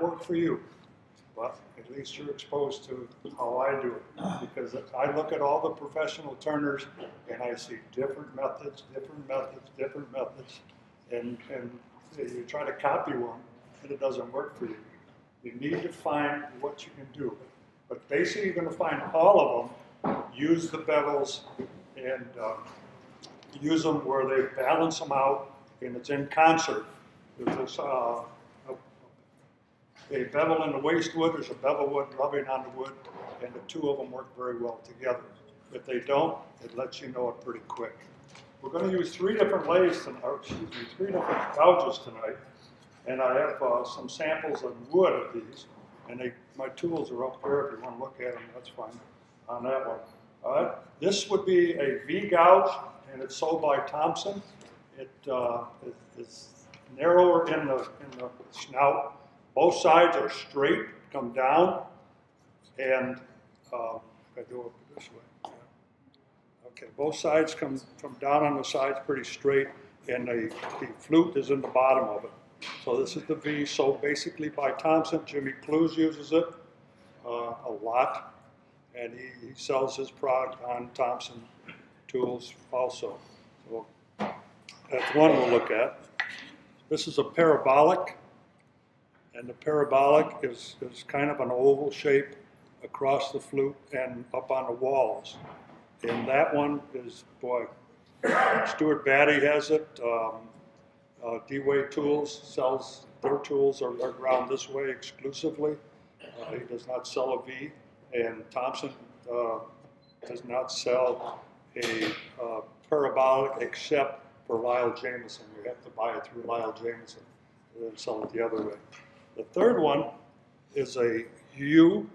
work for you, but at least you're exposed to how I do it. Because I look at all the professional turners and I see different methods, and you try to copy one and it doesn't work for you. You need to find what you can do. But basically you're going to find all of them, use the bevels, and use them where they balance them out and it's in concert. There's this, a bevel in the waste wood, there's a bevel wood rubbing on the wood, and the two of them work very well together. If they don't, it lets you know it pretty quick. We're going to use three different lathes, three different gouges tonight, and I have some samples of wood of these, and my tools are up there. If you want to look at them, that's fine on that one. This would be a V gouge, and it's sold by Thompson. It's narrower in the snout. Both sides are straight, come down, and I do it this way. Okay, both sides come down on the sides pretty straight, and the flute is in the bottom of it. So this is the V, sold basically by Thompson. Jimmy Tues uses it a lot, and he sells his product on Thompson tools also. So that's one we'll look at. This is a parabolic, and the parabolic is kind of an oval shape across the flute and up on the walls. And that one is, boy, Stuart Batty has it. D-Way Tools sells, their tools are ground this way exclusively. He does not sell a V, and Thompson does not sell a parabolic except for Lyle Jameson. You have to buy it through Lyle Jameson and then sell it the other way. The third one is a U,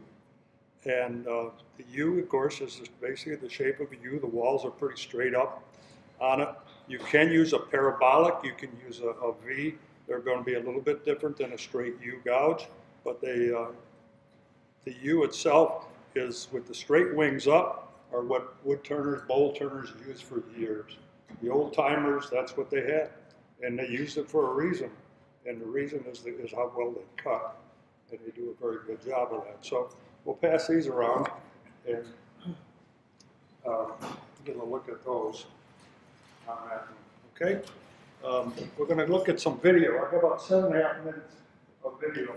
and the U, of course, is basically the shape of a U. The walls are pretty straight up on it. You can use a parabolic, you can use a V. They're going to be a little bit different than a straight U gouge, but the U itself is with the straight wings up, are what wood turners, bowl turners used for years. The old timers, that's what they had, and they used it for a reason, and the reason is how well they cut, and they do a very good job of that. So we'll pass these around and get a look at those. Okay, we're going to look at some video. I have about 7.5 minutes of video.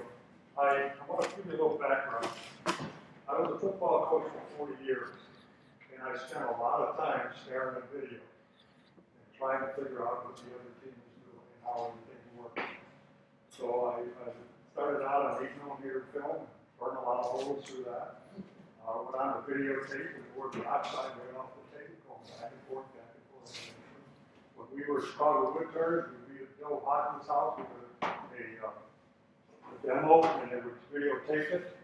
I want to give you a little background. I was a football coach for 40 years, and I spent a lot of time staring at video and trying to figure out what the other team was doing and how everything worked. So I started out on 8mm film, burned a lot of holes through that. Went on the videotape and worked the outside right off the tape, going back and forth, back and forth. When we were Chicago Woodturners, we'd be at Bill Hodgman's house with a demo, and they would videotape it.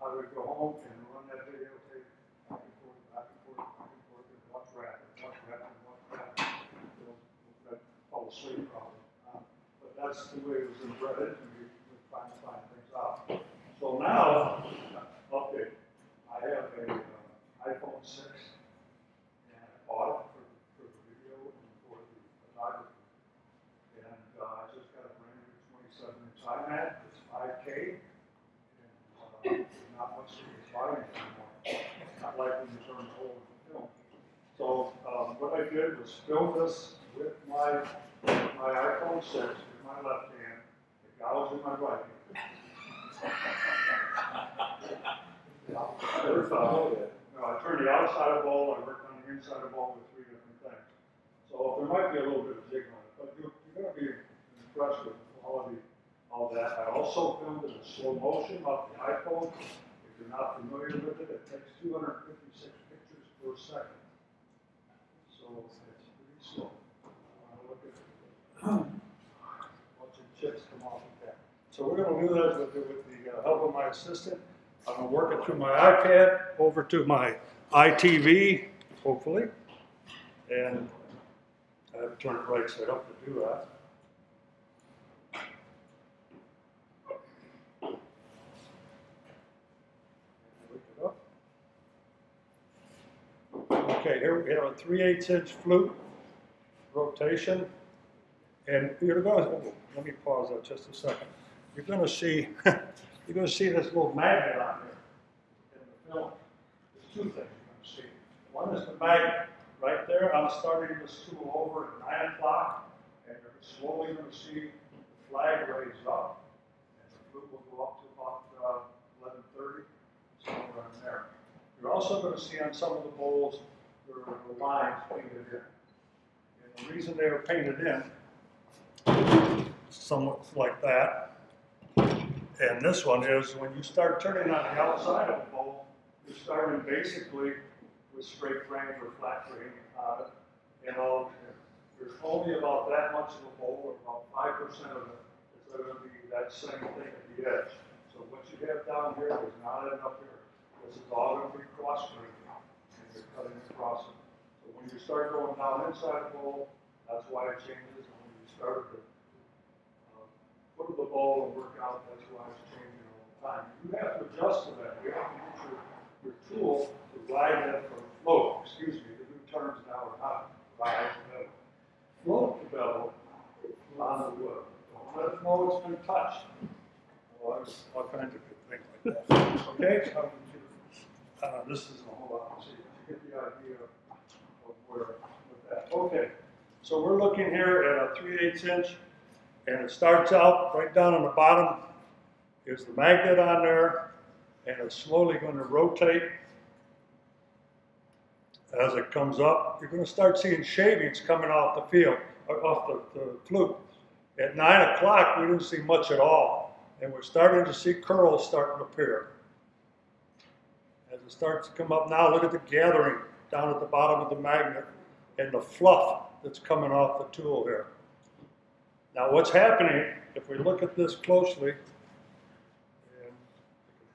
I would go home and run that videotape back and forth, back and forth, back and forth, and watch rap. I'd fall asleep probably. But that's the way it was embedded, and we would find things out. So now, update. I have an iPhone 6, and I bought it for the video and for the photography. And I just got a brand new 27-inch iMac. It's 5K, and not much serious volume anymore. Not like when you turn the whole film. So what I did was film this with my iPhone 6 in my left hand, the gouge in my right hand. I turned the outside of the bowl, I worked on the inside of the bowl with 3 different things. So there might be a little bit of jig on it, but you're going to be impressed with the quality of that. I also filmed it in slow motion off the iPhone. If you're not familiar with it, it takes 256 pictures per second. So it's pretty slow. Look at it. Watch the chips come off of that. So we're going to do that with the help of my assistant. I'm going to work it through my iPad over to my iTV, hopefully, and I have to turn it right side up to do that. Okay, here we have a 3/8-inch flute rotation, and you're going to, let me pause that just a second. you're going to see this little magnet on here in the film. There's two things you're going to see. One is the magnet right there. I'm starting this tool over at 9 o'clock, and you're slowly going to see the flag raise up, and the flute will go up to about 11:30, somewhere in there. You're also going to see on some of the bowls there are the lines painted in. And the reason they are painted in, somewhat like that, and this one is when you start turning on the outside of the bowl, you're starting basically with straight frames or flat frame on it. And there's only about that much of a bowl, or about 5% of it is going to be that same thing at the edge. So what you have down here is not enough here. This is all going to be cross-grained, and you're cutting across it. So when you start going down inside the bowl, that's why it changes. And when you start at the foot of the bowl and work out, that's why it's changing all the time. You have to adjust to that. You have to use your tool to ride that from float. Excuse me, the new terms now are not ride the bevel. Float the bevel on the wood. Don't let it know it's been touched. Well, there's all kinds of good things like that. Okay, so this isn't a whole lot, so you get the idea of where with that. Okay, so we're looking here at a 3/8 inch, and it starts out right down on the bottom. Here's the magnet on there, and it's slowly going to rotate as it comes up. You're going to start seeing shavings coming off the field, off the flute. At 9 o'clock, we didn't see much at all, and we're starting to see curls starting to appear. As it starts to come up now, look at the gathering down at the bottom of the magnet and the fluff that's coming off the tool here. Now what's happening, if we look at this closely, and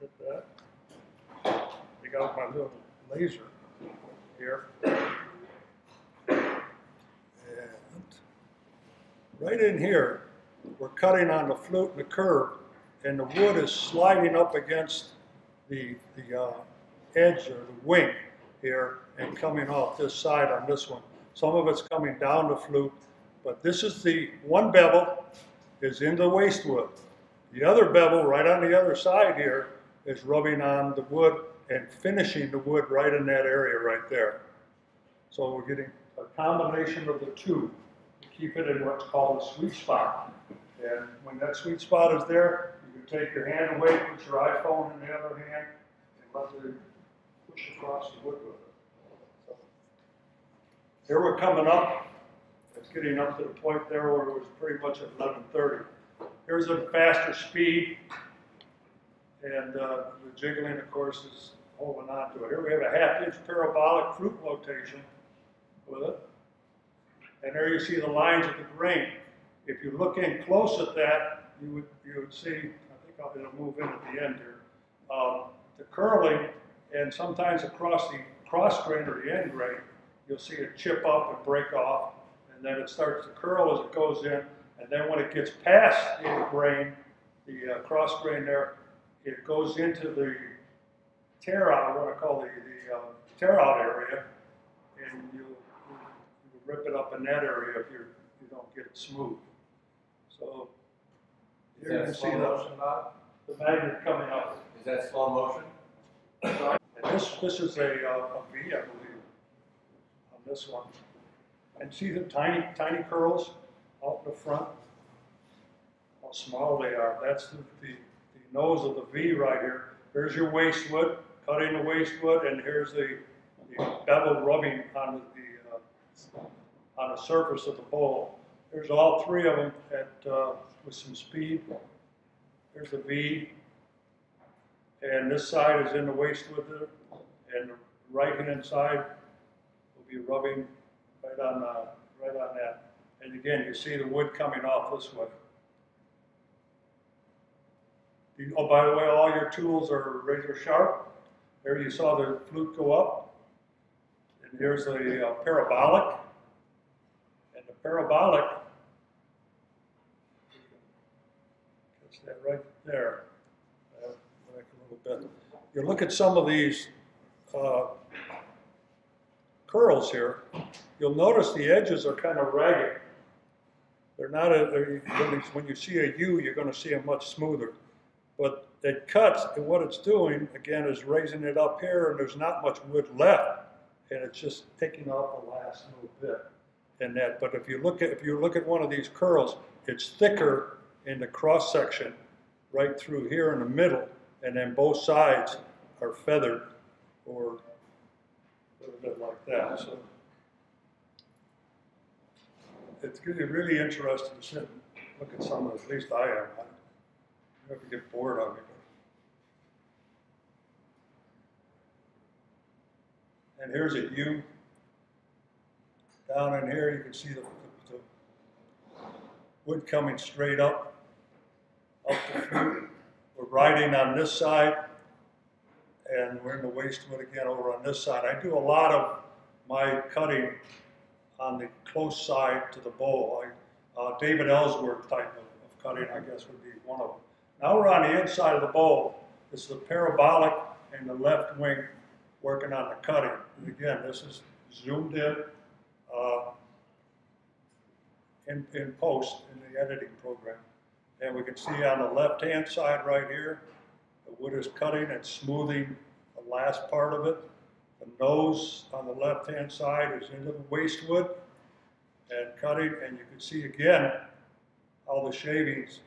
I can hit that, I got my little laser here, and right in here, we're cutting on the flute and the curve, and the wood is sliding up against the edge or the wing here and coming off this side on this one. Some of it's coming down the flute, but this is the one bevel is in the waste wood. The other bevel right on the other side here is rubbing on the wood and finishing the wood right in that area right there. So we're getting a combination of the two to keep it in what's called a sweet spot. And when that sweet spot is there, you can take your hand away, put your iPhone in the other hand, and let it push across the wood with it. So here we're coming up. It's getting up to the point there where it was pretty much at 11:30. Here's a faster speed, and the jiggling, of course, is holding on to it. Here we have a 1/2 inch parabolic flute rotation with it. And there you see the lines of the grain. If you look in close at that, you would see, I think it'll move in at the end here, the curling, and sometimes across the cross grain or the end grain, you'll see it chip up and break off, and then it starts to curl as it goes in, and then when it gets past the grain, the cross grain there, it goes into the tear out, what I call the tear out area, and you rip it up in that area if you don't get it smooth. So here you can see the magnet coming up. Is that slow motion? And this is a V, I believe, on this one. And see the tiny curls out in the front? How small they are. That's the nose of the V right here. Here's your waste wood, cutting the waste wood, and here's the bevel rubbing on the surface of the bowl. There's all three of them with some speed. There's the V, and this side is in the waste wood there, and the right-hand side will be rubbing right on that. And again, you see the wood coming off this way. Oh, by the way, all your tools are razor sharp. There you saw the flute go up, and here's the parabolic. And the parabolic, catch that right there. Back a little bit. You look at some of these curls here, you'll notice the edges are kind of ragged. They're not when you see a U, you're going to see them much smoother. But it cuts, and what it's doing, again, is raising it up here, and there's not much wood left, and it's just taking off the last little bit in that. But if you look at one of these curls, it's thicker in the cross section, right through here in the middle, and then both sides are feathered, or a little bit like that. So it's going to be really interesting to sit and look at some of it. At least I am. You have to get bored of it. And here's a U. Down in here, you can see the wood coming straight up the flute. We're riding on this side, and we're in the wastewood again over on this side. I do a lot of my cutting on the close side to the bowl. David Ellsworth type of cutting, I guess, would be one of them. Now we're on the inside of the bowl. This is the parabolic and the left wing working on the cutting. And again, this is zoomed in post in the editing program. And we can see on the left-hand side right here, the wood is cutting and smoothing the last part of it. The nose on the left-hand side is into the wastewood and cutting, and you can see again how the shavings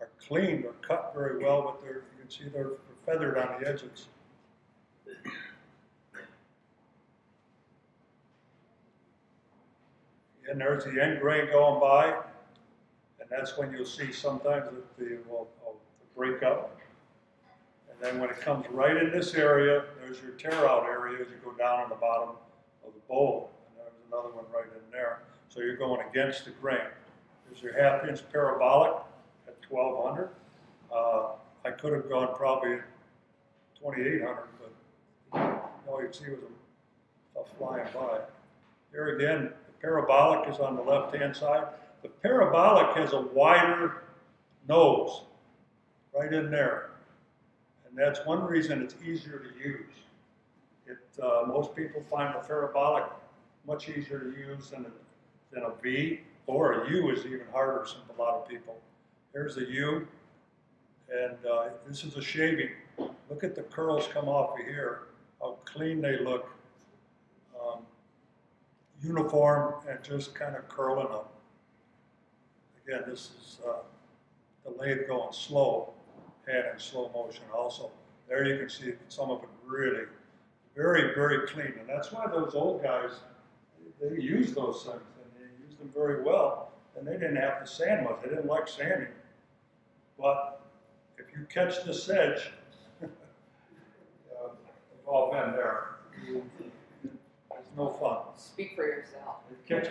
are cleaned or cut very well, but you can see they're feathered on the edges. And there's the end grain going by, and that's when you'll see sometimes that the break up. And then when it comes right in this area, there's your tear out area as you go down on the bottom of the bowl. And there's another one right in there. So you're going against the grain. There's your 1/2 inch parabolic at 1200. I could have gone probably at 2800, but all you can see was a flying by. Here again, the parabolic is on the left-hand side. The parabolic has a wider nose right in there. And that's one reason it's easier to use. Most people find the parabolic much easier to use than a V, or a U is even harder for a lot of people. Here's a U, and this is a shaving. Look at the curls come off of here, how clean they look, uniform and just kind of curling up. Again, this is the lathe going slow and in slow motion also. There you can see some of it really very, very clean. And that's why those old guys, they used those things and they used them very well. And they didn't have to sand much. They didn't like sanding. But if you catch this edge, we've all been there. It's no fun. Speak for yourself. It kicks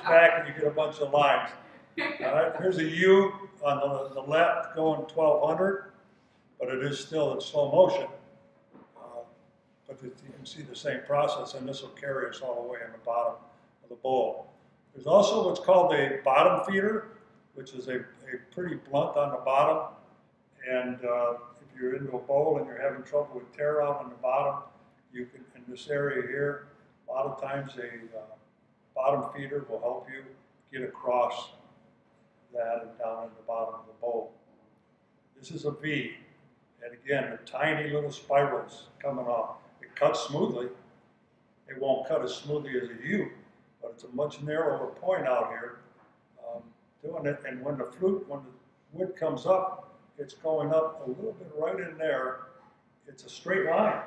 back and you get a bunch of lines. All right, here's a U on the left going 1200, but it is still in slow motion. But you can see the same process, and this will carry us all the way in the bottom of the bowl. There's also what's called a bottom feeder, which is a pretty blunt on the bottom. And if you're into a bowl and you're having trouble with tear out on the bottom, you can, in this area here, a lot of times a bottom feeder will help you get across that and down in the bottom of the bowl. This is a V, and again, they're tiny little spirals coming off. It cuts smoothly. It won't cut as smoothly as a U, but it's a much narrower point out here doing it. And when the wood comes up, it's going up a little bit right in there. It's a straight line.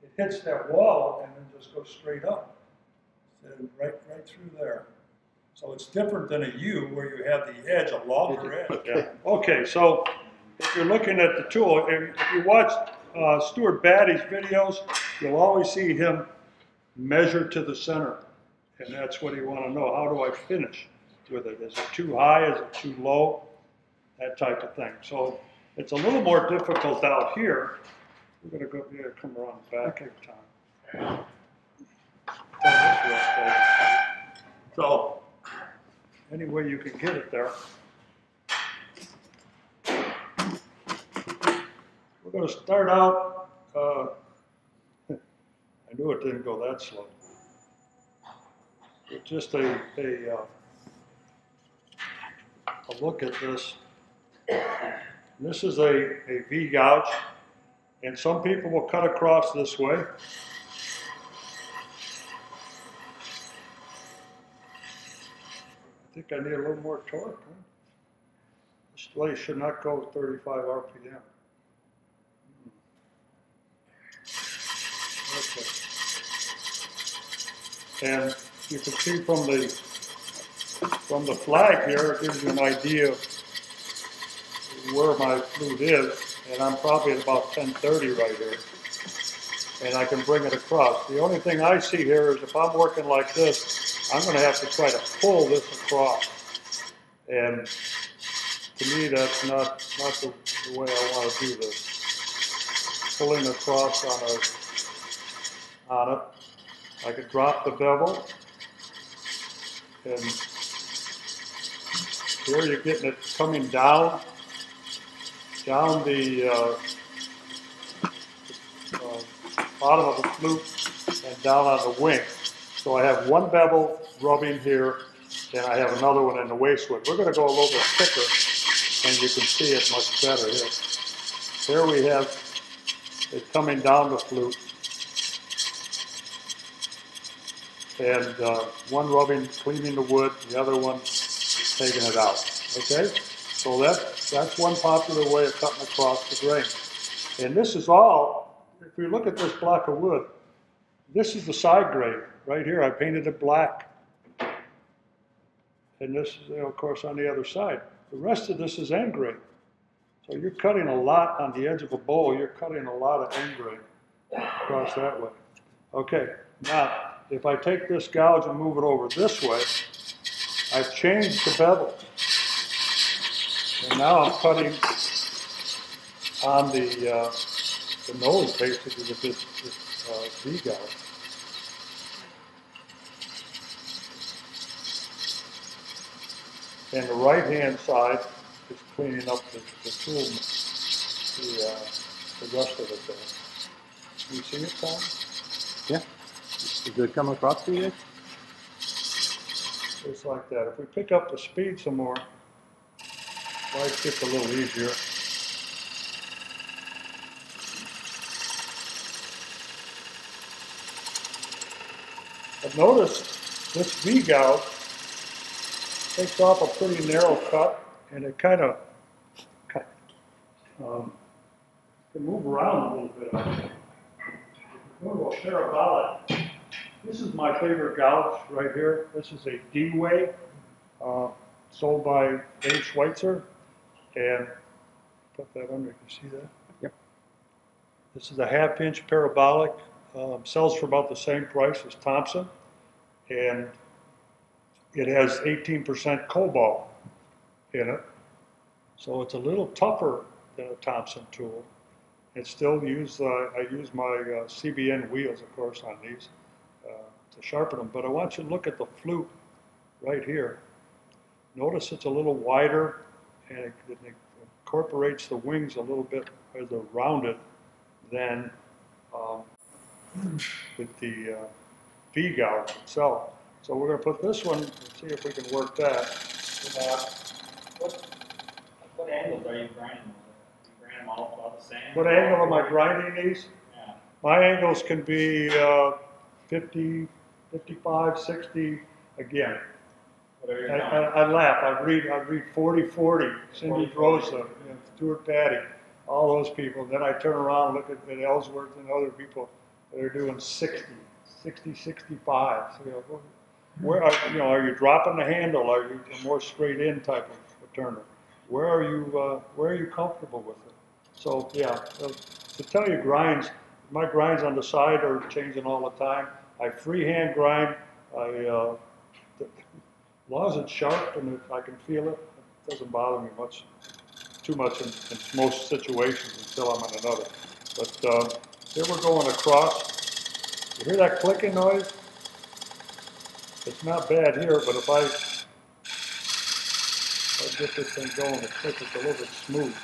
It hits that wall and then just goes straight up, and right through there. So it's different than a U where you have the edge, a longer edge. Yeah. Okay, so if you're looking at the tool, if you watch Stuart Batty's videos, you'll always see him measure to the center. And that's what you want to know. How do I finish with it? Is it too high? Is it too low? That type of thing. So it's a little more difficult out here. We're going to go come around the back every time. So any way you can get it there. We're going to start out, I knew it didn't go that slow. just a look at this. This is a V gouge, and some people will cut across this way. I think I need a little more torque. Huh? This blade should not go 35 RPM. Okay. And you can see from the flag here, it gives you an idea of where my flute is, and I'm probably at about 1030 right here, and I can bring it across. The only thing I see here is if I'm working like this, I'm going to have to try to pull this across, and to me that's not the way I want to do this. Pulling across on it, I could drop the bevel, and here you're getting it coming down the bottom of the flute and down on the wing. So I have one bevel rubbing here, and I have another one in the waistwood. We're going to go a little bit thicker, and you can see it much better here. Here we have it coming down the flute, and one rubbing, cleaning the wood, the other one taking it out. Okay, so that's one popular way of cutting across the grain. And this is all, if you look at this block of wood, this is the side grain right here. I painted it black. And this is, of course, on the other side. The rest of this is end grain. So you're cutting a lot on the edge of a bowl. You're cutting a lot of end grain across that way. Okay, now, if I take this gouge and move it over this way, I've changed the bevel. And now I'm cutting on the nose, basically, with this V gouge. And the right-hand side is cleaning up the tool, the rest of it there. Can you see it, Tom? Yeah. Is it coming across to you? Just like that. If we pick up the speed some more, life gets a little easier. But notice this V gouge takes off a pretty narrow cut, and it kind of can move around a little bit. We'll go parabolic. This is my favorite gouge right here. This is a D-Way, sold by Dave Schweitzer, and put that under. Can you see that? Yep. This is a 1/2 inch parabolic. Sells for about the same price as Thompson, and it has 18% cobalt in it, so it's a little tougher than a Thompson tool. It's still used. I use my CBN wheels, of course, on these to sharpen them. But I want you to look at the flute right here. Notice it's a little wider, and it incorporates the wings a little bit as they're rounded than with the V gouge itself. So we're going to put this one and see if we can work that. What angles are you grinding with? You grind them all about the same? What angle am I grinding these? Yeah. My angles can be 50, 55, 60, again. Whatever you're I laugh. I read 40, 40. Cindy Rosa, Stuart Patty, all those people. Then I turn around and look at Ellsworth and other people that are doing 60, 65. So, where are, are you dropping the handle? Are you a more straight in type of turner? Where are you comfortable with it? So yeah, to tell you grinds, my grinds on the side are changing all the time. I freehand grind. As long as it's sharp and I can feel it, it doesn't bother me too much in most situations until I'm on another. But here we're going across. You hear that clicking noise? It's not bad here, but if I get this thing going, it's a little bit smooth.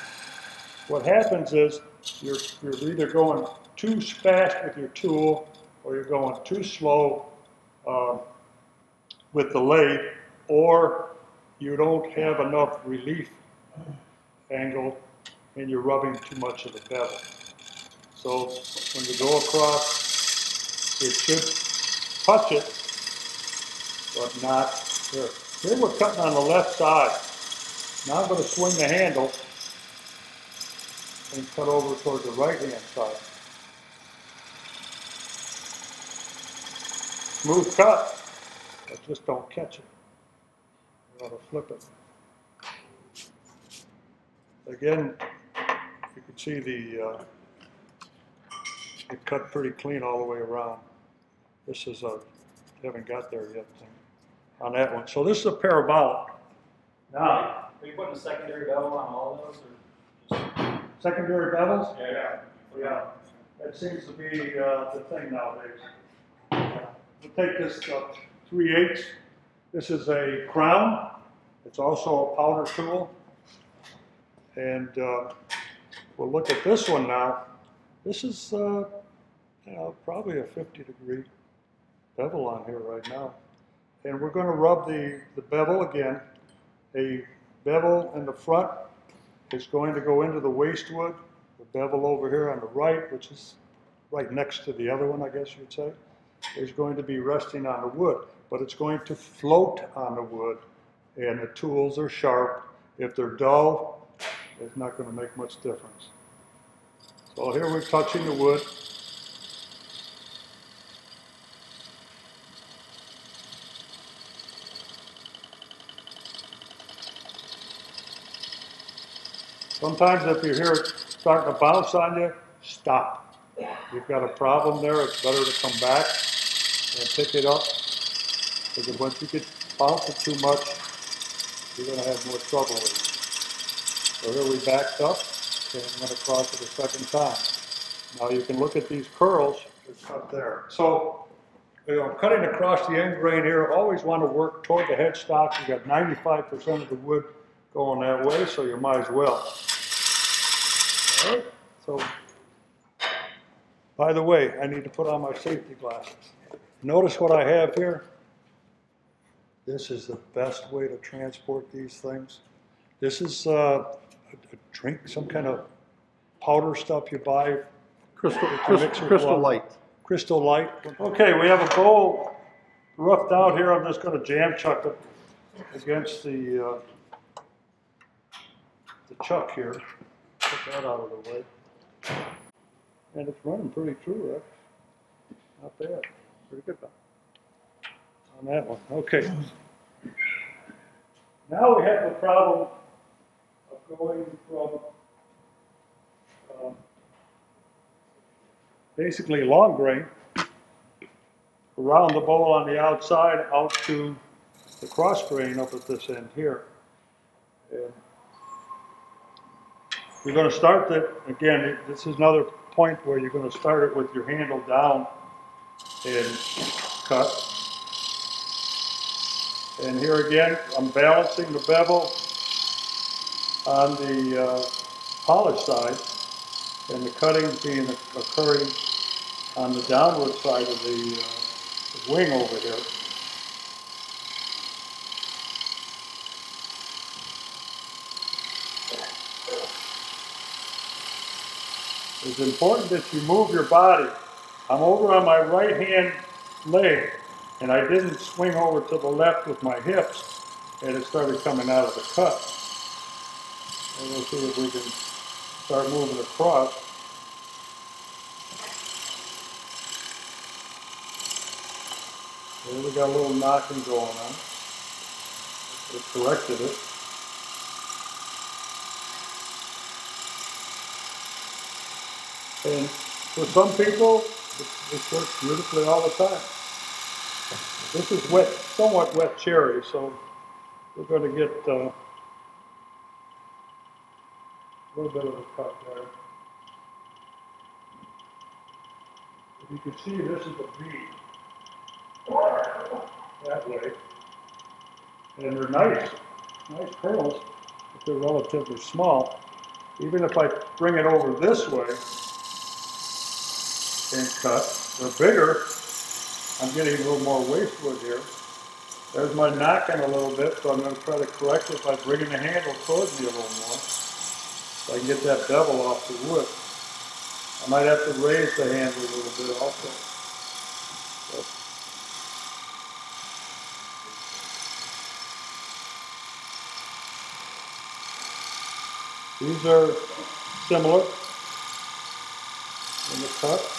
What happens is you're either going too fast with your tool or you're going too slow with the lathe, or you don't have enough relief angle and you're rubbing too much of the bevel. So when you go across, it should touch it, but not here. Here we're cutting on the left side. Now I'm going to swing the handle and cut over toward the right-hand side. Smooth cut, but just don't catch it. You ought to flip it. Again, you can see it cut pretty clean all the way around. This is a, haven't got there yet thing on that one. So this is a parabolic. Now, Are you putting a secondary bevel on all of those, or just? secondary bevels? Yeah. Yeah, that seems to be the thing nowadays. We'll take this 3/8. This is a crown. It's also a powder tool. And we'll look at this one now. This is probably a 50-degree bevel on here right now. And we're going to rub the bevel again. A bevel in the front is going to go into the waste wood. The bevel over here on the right, which is right next to the other one, I guess you'd say, is going to be resting on the wood. But it's going to float on the wood, and the tools are sharp. If they're dull, it's not going to make much difference. So here we're touching the wood. Sometimes if you hear it starting to bounce on you, stop. You've got a problem there, it's better to come back and pick it up, because once you get bouncing too much, you're going to have more trouble with it. So here we backed up and went across it a second time. Now you can look at these curls, it's cut there. So, cutting across the end grain here, always want to work toward the headstock. You got 95% of the wood going that way, so you might as well. All right, so, by the way, I need to put on my safety glasses. Notice what I have here. This is the best way to transport these things. This is a drink, some kind of powder stuff you buy. Crystal light. Crystal light. Okay, we have a bowl roughed out here. I'm just going to jam chuck it against the chuck here. Put that out of the way. And it's running pretty true, Rex. Not bad. Pretty good on that one. Okay. Now we have the problem of going from basically long grain around the bowl on the outside out to the cross grain up at this end here. And you're going to start that, again, this is another point where you're going to start it with your handle down and cut. And here again, I'm balancing the bevel on the polished side, and the cutting being occurring on the downward side of the wing over here. It's important that you move your body. I'm over on my right hand leg, and I didn't swing over to the left with my hips, and it started coming out of the cut. And we'll see if we can start moving across. There we got a little knocking going on. It corrected it. And for some people, this works beautifully all the time. This is wet, somewhat wet cherry, so we're going to get a little bit of a cut there. If you can see, this is a bead that way, and they're nice curls, but they're relatively small. Even if I bring it over this way and cut, they're bigger. I'm getting a little more waste wood here, There's my knocking a little bit, so I'm going to try to correct it by bringing the handle towards me a little more, so I can get that bevel off the wood. I might have to raise the handle a little bit also. These are similar in the cut.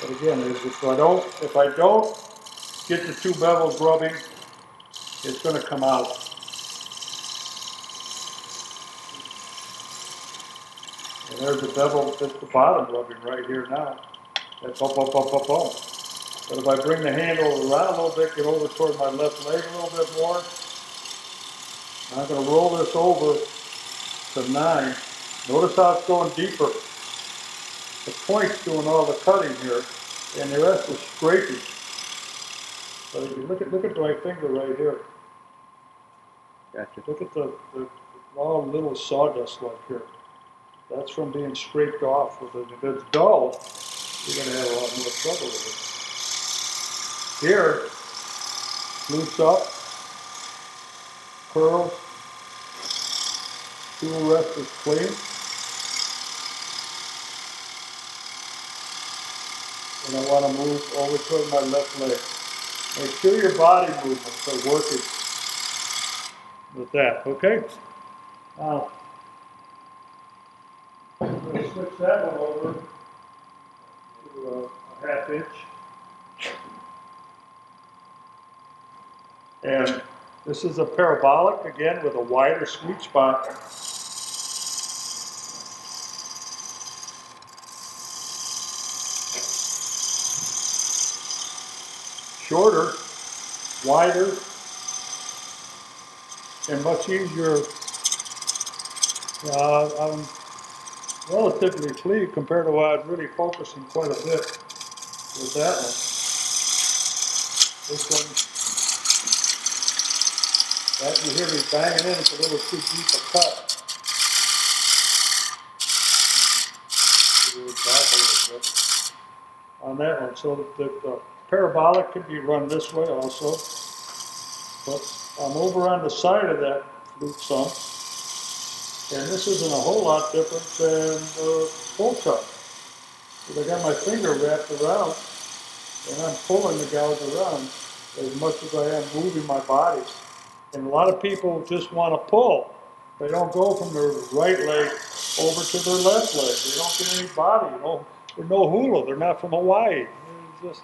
But again, if I don't get the two bevels rubbing, it's going to come out. And there's the bevel at the bottom rubbing right here now. That's up, up, up, up, up. But if I bring the handle around a little bit, get over toward my left leg a little bit more, and I'm going to roll this over to 9. Notice how it's going deeper. The point's doing all the cutting here, and the rest is scraping. So if you look at my finger right here. Gotcha. Look at the long little sawdust like here. That's from being scraped off. If it's dull, you're going to have a lot more trouble with it. Here, loose up, curls, tool rest is clean. And I want to move over toward my left leg. Make sure your body movements are working with that, okay? Now, I'm going to switch that one over to a 1/2 inch. And this is a parabolic, again, with a wider sweet spot. Shorter, wider, and much easier. I'm relatively pleased compared to what I was really focusing quite a bit with that one. This one, that you hear me banging in, it's a little too deep a cut. Back a little bit on that one. So the parabolic could be run this way also. But I'm over on the side of that flute some. And this isn't a whole lot different than the full cut. Because I got my finger wrapped around and I'm pulling the gouge around as much as I am moving my body. And a lot of people just want to pull. They don't go from their right leg over to their left leg. They don't get any body. They're no hula. They're not from Hawaii. It's just,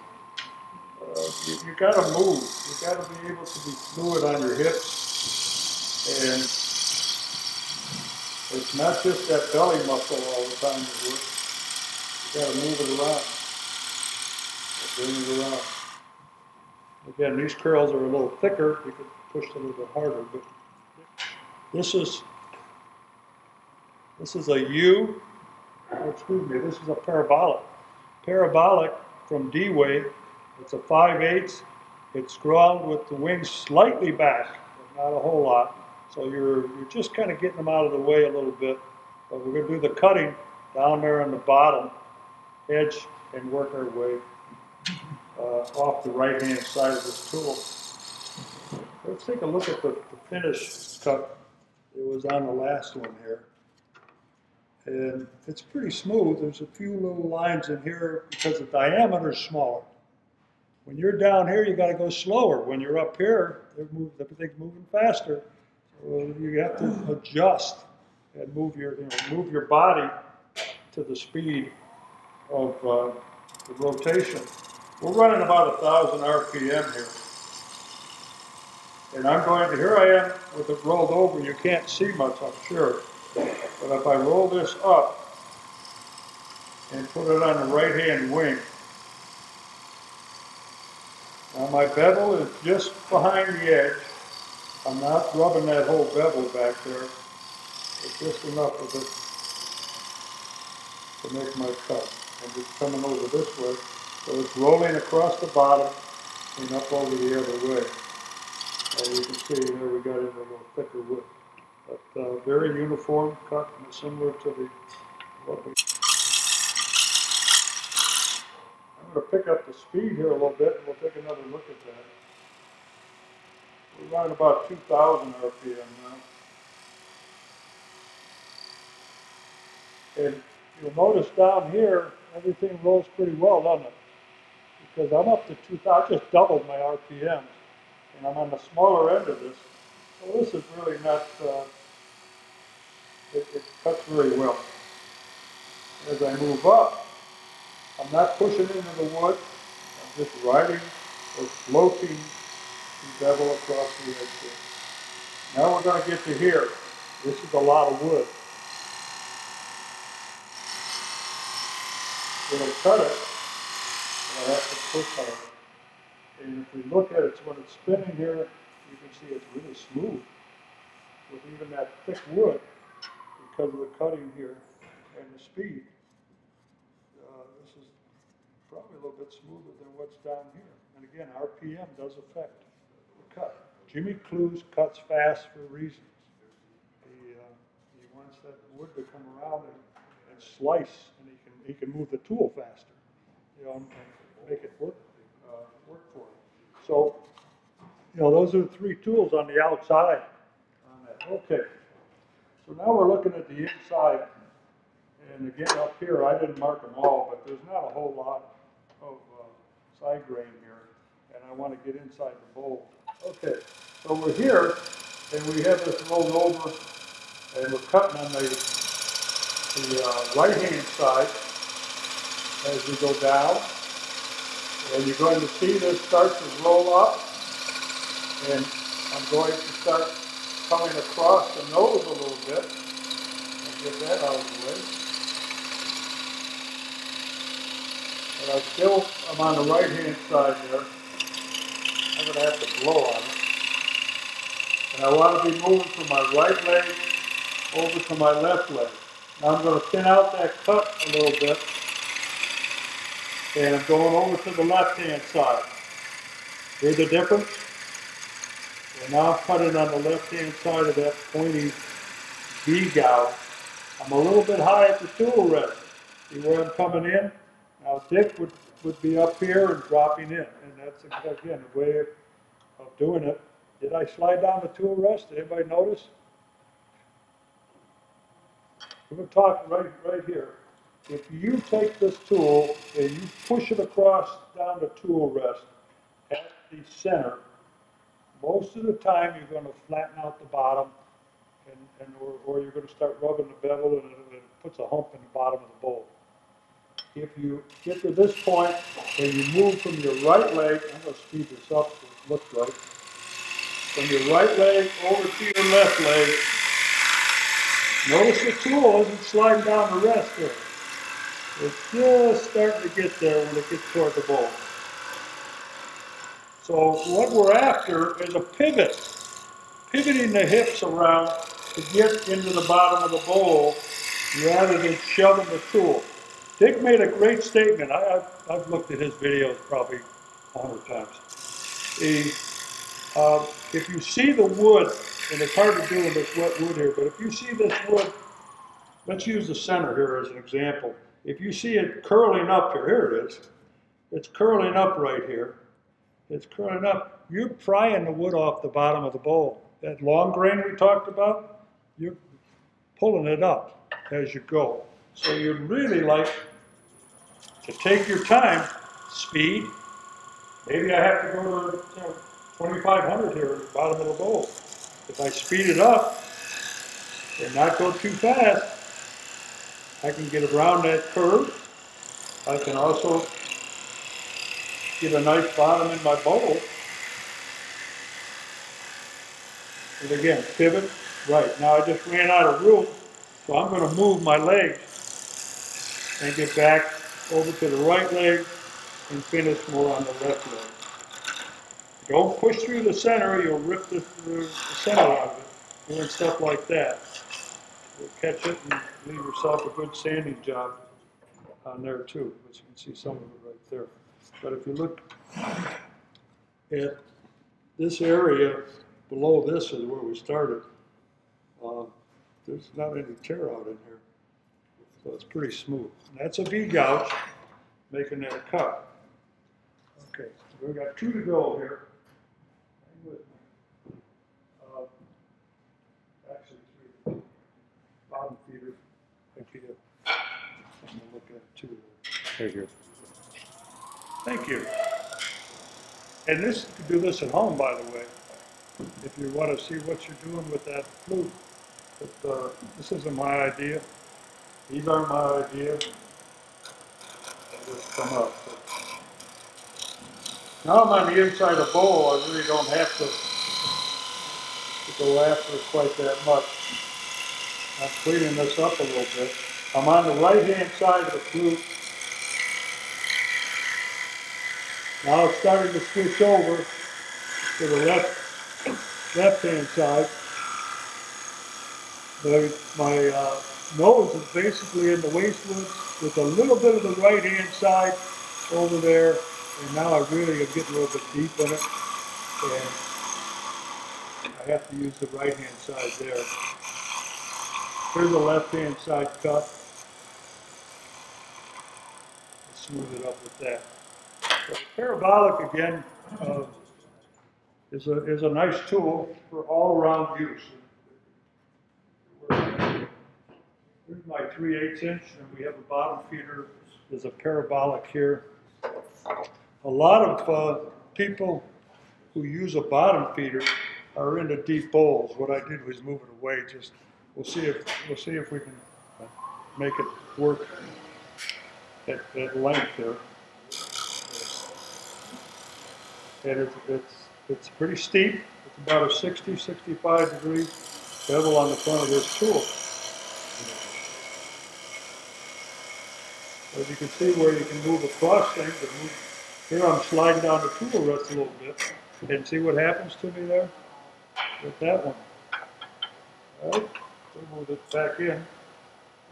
you got to move. You got to be able to be fluid on your hips. And it's not just that belly muscle all the time that works. You got to move it around. Bring it around. Again, these curls are a little thicker. You could push it a little bit harder, but this is a U. Excuse me. This is a parabolic. Parabolic from D-way. It's a 5/8. It's ground with the wings slightly back, but not a whole lot. So you're just kind of getting them out of the way a little bit. But we're going to do the cutting down there on the bottom edge and work our way off the right-hand side of this tool. Let's take a look at the finished cut. It was on the last one here. And it's pretty smooth. There's a few little lines in here because the diameter is smaller. When you're down here, you got to go slower. When you're up here, everything's moving faster. So you have to adjust and move your body to the speed of the rotation. We're running about 1,000 RPM here. And here I am with it rolled over. You can't see much, I'm sure. But if I roll this up and put it on the right-hand wing, now my bevel is just behind the edge. I'm not rubbing that whole bevel back there. It's just enough of it to make my cut. And it's coming over this way. So it's rolling across the bottom and up over the other way. As you can see, there we got into a little thicker wood. But very uniform cut, similar to what we... I'm going to pick up the speed here a little bit, and we'll take another look at that. We're running about 2,000 RPM now. And you'll notice down here, everything rolls pretty well, doesn't it? Because I'm up to 2,000, I just doubled my RPMs, and I'm on the smaller end of this. So this is really not, it cuts very well. As I move up, I'm not pushing into the wood, I'm just riding or floating the bevel across the edge here. Now we're going to get to here. This is a lot of wood. It'll cut it, but I have to push harder. And if we look at it, when it's spinning here, you can see it's really smooth with even that thick wood because of the cutting here and the speed. This is probably a little bit smoother than what's down here. And again, RPM does affect the cut. Jimmy Tues cuts fast for reasons. He wants that wood to come around and slice, and he can move the tool faster, and make it work for him. So, those are the three tools on the outside on that. Okay. So now we're looking at the inside, and again up here, I didn't mark them all, but there's not a whole lot of side grain here, and I want to get inside the bowl. Okay, so we're here, and we have this rolled over, and we're cutting on the right-hand side as we go down, and you're going to see this start to roll up, and I'm going to start coming across the nose a little bit, and get that out of the way. And I'm on the right-hand side there. I'm going to have to blow on it. And I want to be moving from my right leg over to my left leg. Now I'm going to thin out that cut a little bit. And I'm going over to the left-hand side. Hear the difference? And now I'm cutting on the left-hand side of that pointy V gouge. I'm a little bit high at the tool rest. See where I'm coming in? Now Dick would be up here and dropping in. And that's, again, a way of doing it. Did I slide down the tool rest? Did anybody notice? We're going to talk right here. If you take this tool and you push it across down the tool rest at the center, most of the time you're going to flatten out the bottom, or you're going to start rubbing the bevel and it puts a hump in the bottom of the bowl. If you get to this point and you move from your right leg, I'm going to speed this up so it looks right, from your right leg over to your left leg, notice the tool isn't sliding down the rest there. It's just starting to get there when it gets toward the bowl. So what we're after is a pivot, pivoting the hips around to get into the bottom of the bowl rather than shoving the tool. Dick made a great statement. I've looked at his videos probably 100 times. If you see the wood, and it's hard to do in this wet wood here, but if you see this wood, let's use the center here as an example. If you see it curling up here, here it is. It's curling up right here. It's curling up. You're prying the wood off the bottom of the bowl. That long grain we talked about, you're pulling it up as you go. So you'd really like to take your time, speed. Maybe I have to go to 2,500 here at the bottom of the bowl. If I speed it up and not go too fast, I can get around that curve. I can also get a nice bottom in my bowl. And again, pivot, right. Now I just ran out of room, so I'm going to move my legs and get back over to the right leg and finish more on the left leg. Don't push through the center, you'll rip the center out of it. Doing stuff like that. You'll catch it and leave yourself a good sanding job on there too. But you can see some of it right there. But if you look at this area below this is where we started. There's not any tear out in here. So it's pretty smooth. And that's a V gouge making that cut. Okay, we've got 2 to go here. Hang with me. Actually 3. Bottom feeder. Right here. I'm gonna look at 2. Right here. Thank you. And this, you can do this at home, by the way, if you want to see what you're doing with that flute. But this isn't my idea. These aren't my idea. They just come up. But now I'm on the inside of the bowl, I really don't have to go after it quite that much. I'm cleaning this up a little bit. I'm on the right-hand side of the flute. Now it's starting to switch over to the left-hand side. My nose is basically in the wastewoods with a little bit of the right-hand side over there, and now I really am getting a little bit deep in it, and I have to use the right-hand side there. Here's the left-hand side cut. Smooth it up with that. So the parabolic again is a nice tool for all-around use. Here's my 3/8 inch, and we have a bottom feeder. There's a parabolic here. A lot of people who use a bottom feeder are into deep bowls. What I did was move it away. Just we'll see if we can make it work at length there. And it's pretty steep. It's about a 60-65 degree bevel on the front of this tool. As you can see where you can move across things. Here I'm sliding down the tool rest a little bit. And see what happens to me there with that one. All right, we'll move it back in.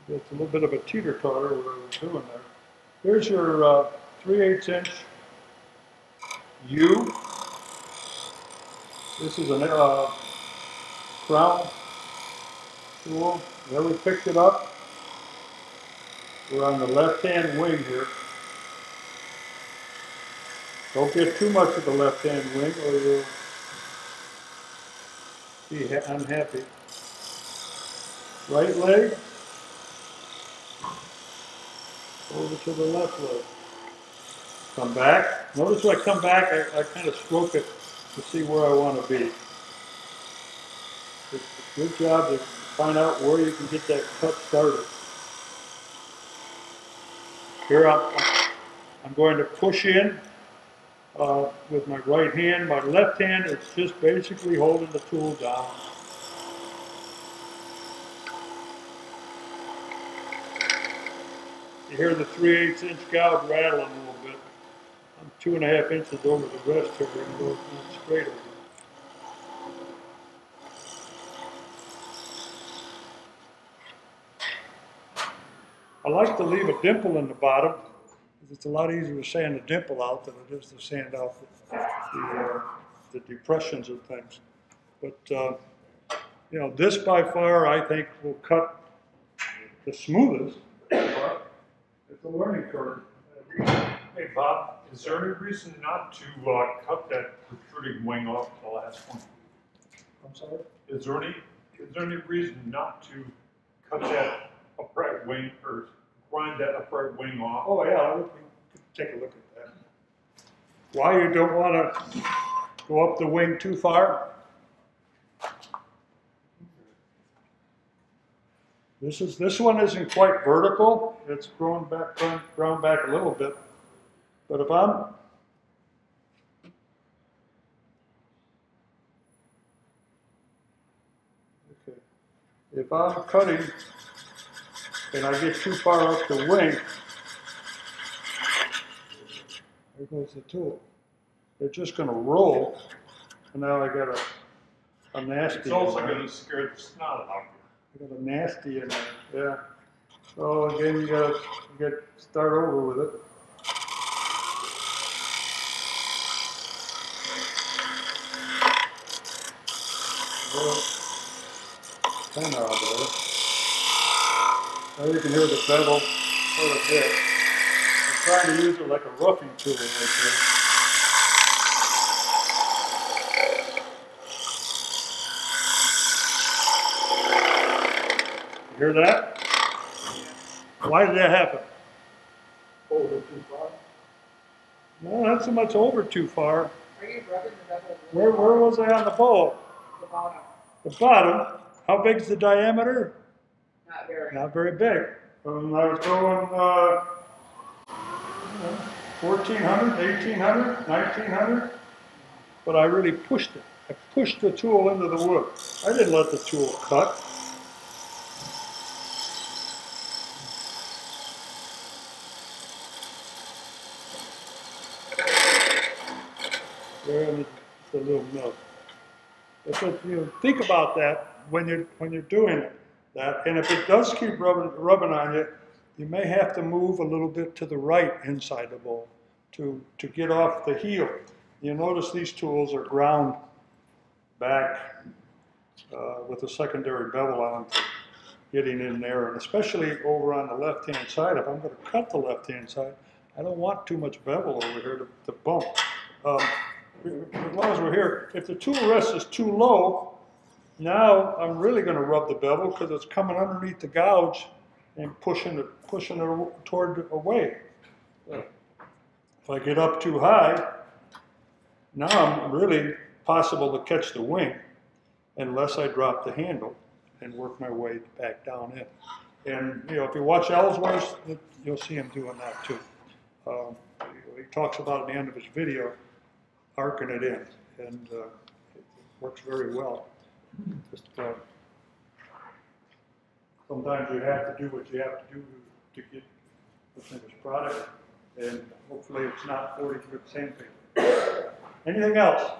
It's a little bit of a teeter-totter what I was doing there. Here's your 3/8 inch U. This is a crown tool. There we picked it up. We're on the left-hand wing here. Don't get too much of the left-hand wing or you'll be unhappy. Right leg over to the left leg. Come back. Notice when I come back, I kind of stroke it to see where I want to be. It's a good job to find out where you can get that cut started. Here I'm going to push in with my right hand. My left hand is just basically holding the tool down. You hear the 3/8 inch gouge rattling a little bit. I'm 2.5 inches over the rest here, and go straight over. I like to leave a dimple in the bottom, because it's a lot easier to sand the dimple out than it is to sand out the depressions and things. But, you know, this by far I think will cut the smoothest. It's a learning curve. Hey Bob, is there any reason not to cut that protruding wing off the last one? I'm sorry? Is there any reason not to cut that upright wing or grind that upright wing off? Oh yeah, we can take a look at that. Why you don't want to go up the wing too far? This one isn't quite vertical. It's grown back a little bit. But if I'm cutting and I get too far up the wing, there goes the tool. They're just going to roll, and now I got a nasty. It's also going to scare the snot out of I got a nasty in there, yeah. So again, you got to start over with it. Kind of out there. Now you can hear the bevel quite a bit. I'm trying to use it like a roughing tool right there. Hear that? Why did that happen? Over too far? No, not so much over too far. Are you rubbing the bevel? Where was I on the bowl? The bottom, The bottom. How big's the diameter? not very. Not very big. I was going 1,400, 1,800, 1,900, but I really pushed it. I pushed the tool into the wood. I didn't let the tool cut. There, the little milk. But think about that when you're doing that, and if it does keep rubbing on you, you may have to move a little bit to the right inside the bowl to get off the heel. You notice these tools are ground back with a secondary bevel on for getting in there, and especially over on the left-hand side. If I'm going to cut the left-hand side, I don't want too much bevel over here to bump. As long as we're here, if the tool rest is too low, now I'm really going to rub the bevel because it's coming underneath the gouge and pushing it toward away. If I get up too high, now I'm really possible to catch the wing unless I drop the handle and work my way back down in. And if you watch Ellsworth, you'll see him doing that too. He talks about at the end of his video, arcing it in, and it works very well. Just, sometimes you have to do what you have to do to get the finished product, and hopefully it's not 40 grit sandpaper. Anything else?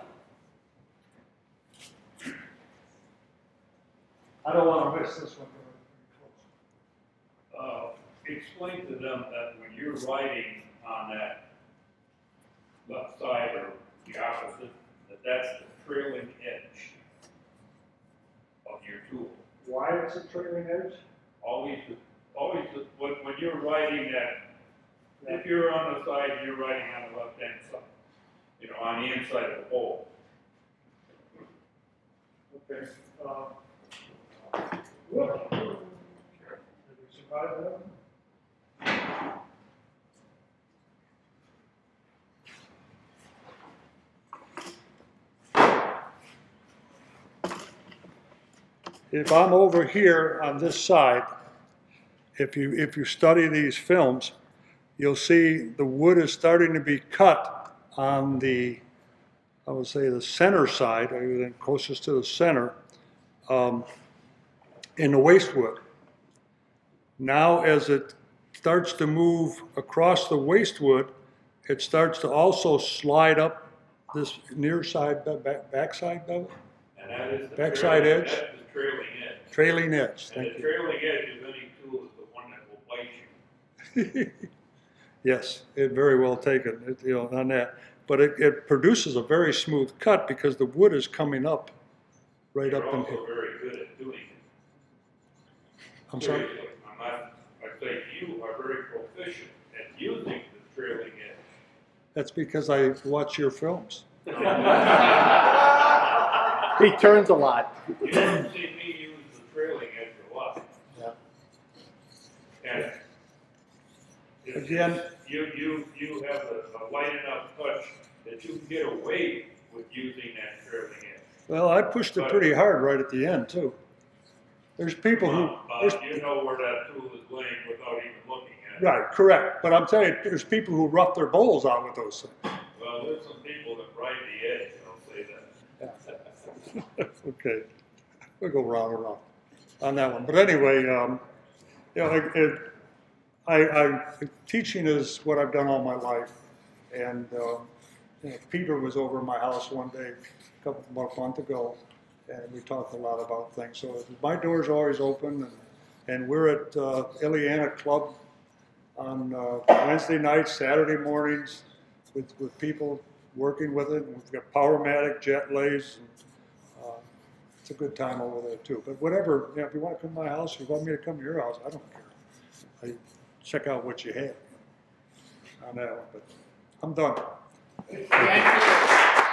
I don't want to miss this one. Explain to them that when you're writing on that left side or the opposite, that's the trailing edge of your tool. Why it's a trailing edge? Always when you're writing that, if you're on the side, you're writing on the left-hand side, on the inside of the bowl. Okay. Look. Did we survive that? If I'm over here on this side, if you study these films, you'll see the wood is starting to be cut on the, I would say the center side, or even closest to the center, in the waste wood. Now as it starts to move across the waste wood, it starts to also slide up this near side, back side bevel. And that is the backside edge. That's the trailing edge. Trailing edge, And thank the you. trailing edge of any tool is the one that will bite you. Yes, it very well taken, on that. But it produces a very smooth cut because the wood is coming up, right You're up in also here. very good at doing it. I'm sorry? Seriously, I say you are very proficient at using the trailing edge. That's because I watch your films. He turns a lot. You don't see me use the trailing edge a lot. Yeah. And Again, you have a light enough touch that you can get away with using that trailing edge. well, I pushed it pretty hard right at the end too. There's people who, You know where that tool is laying without even looking at it. right, correct. But I'm telling you, there's people who rough their bowls out with those things. Well, there's some people that ride the edge, I'll say that. Okay, we'll go round and round on that one. But anyway, teaching is what I've done all my life. And Peter was over at my house one day, about a month ago, and we talked a lot about things. So my door's always open, and we're at Ileana Club on Wednesday nights, Saturday mornings, with people working with it. We've got Powermatic, jet lathes. It's a good time over there too. But whatever, if you want to come to my house, if you want me to come to your house, I don't care. I check out what you have on that one. But I'm done. Thank you.